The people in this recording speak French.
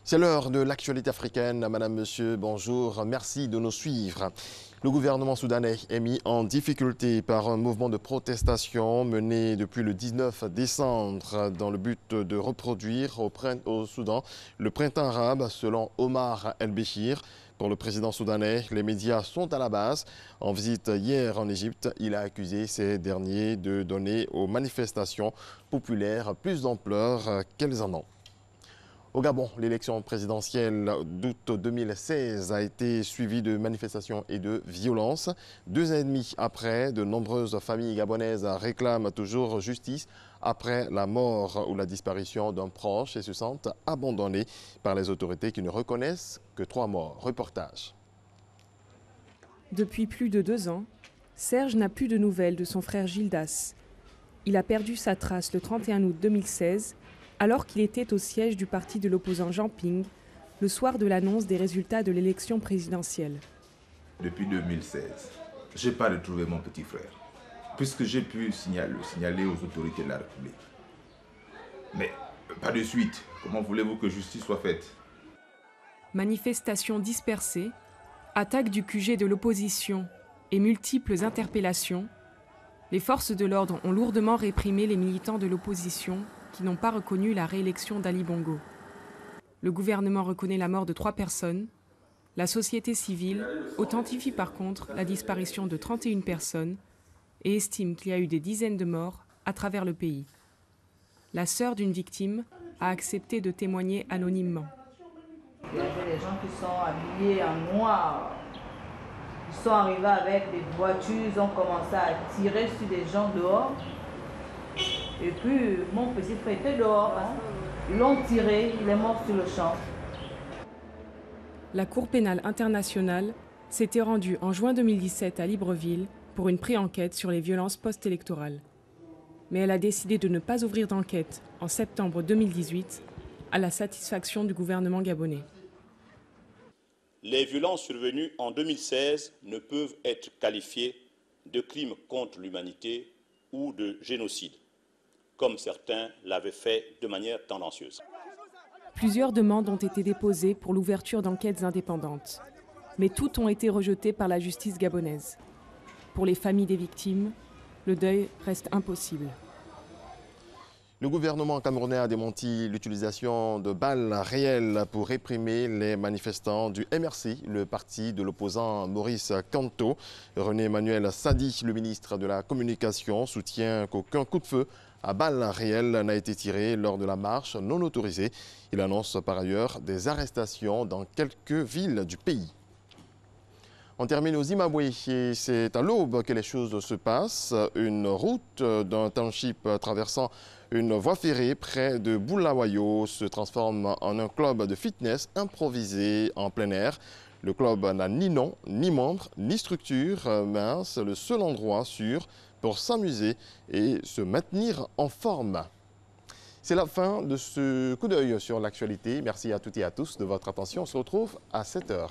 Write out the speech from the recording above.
C'est l'heure de l'actualité africaine. Madame, monsieur, bonjour. Merci de nous suivre. Le gouvernement soudanais est mis en difficulté par un mouvement de protestation mené depuis le 19 décembre dans le but de reproduire au Soudan le printemps arabe selon Omar El-Béchir. Pour le président soudanais, les médias sont à la base. En visite hier en Égypte, il a accusé ces derniers de donner aux manifestations populaires plus d'ampleur qu'elles en ont. Au Gabon, l'élection présidentielle d'août 2016 a été suivie de manifestations et de violences. 2 ans et demi après, de nombreuses familles gabonaises réclament toujours justice après la mort ou la disparition d'un proche et se sentent abandonnés par les autorités qui ne reconnaissent que 3 morts. Reportage. Depuis plus de 2 ans, Serge n'a plus de nouvelles de son frère Gildas. Il a perdu sa trace le 31 août 2016 alors qu'il était au siège du parti de l'opposant Jean Ping, le soir de l'annonce des résultats de l'élection présidentielle. Depuis 2016, je n'ai pas retrouvé mon petit frère, puisque j'ai pu le signaler aux autorités de la République. Mais pas de suite. Comment voulez-vous que justice soit faite? Manifestations dispersées, attaques du QG de l'opposition et multiples interpellations, les forces de l'ordre ont lourdement réprimé les militants de l'opposition qui n'ont pas reconnu la réélection d'Ali Bongo. Le gouvernement reconnaît la mort de 3 personnes. La société civile authentifie par contre la disparition de 31 personnes et estime qu'il y a eu des dizaines de morts à travers le pays. La sœur d'une victime a accepté de témoigner anonymement. Il y avait des gens qui sont habillés en noir. Ils sont arrivés avec des voitures, ils ont commencé à tirer sur des gens dehors. Et puis, mon petit frère était dehors. Ils l'ont tiré, il est mort sur le champ. La Cour pénale internationale s'était rendue en juin 2017 à Libreville pour une pré-enquête sur les violences post-électorales. Mais elle a décidé de ne pas ouvrir d'enquête en septembre 2018, à la satisfaction du gouvernement gabonais. Les violences survenues en 2016 ne peuvent être qualifiées de crimes contre l'humanité ou de génocide, comme certains l'avaient fait de manière tendancieuse. Plusieurs demandes ont été déposées pour l'ouverture d'enquêtes indépendantes, mais toutes ont été rejetées par la justice gabonaise. Pour les familles des victimes, le deuil reste impossible. Le gouvernement camerounais a démenti l'utilisation de balles réelles pour réprimer les manifestants du MRC, le parti de l'opposant Maurice Kamto. René-Emmanuel Sadi, le ministre de la Communication, soutient qu'aucun coup de feu à balles réelles n'a été tiré lors de la marche non autorisée. Il annonce par ailleurs des arrestations dans quelques villes du pays. On termine au Zimbabwe et c'est à l'aube que les choses se passent. Une route d'un township traversant une voie ferrée près de Bulawayo se transforme en un club de fitness improvisé en plein air. Le club n'a ni nom, ni membre, ni structure, mais c'est le seul endroit sûr pour s'amuser et se maintenir en forme. C'est la fin de ce coup d'œil sur l'actualité. Merci à toutes et à tous de votre attention. On se retrouve à 7 h.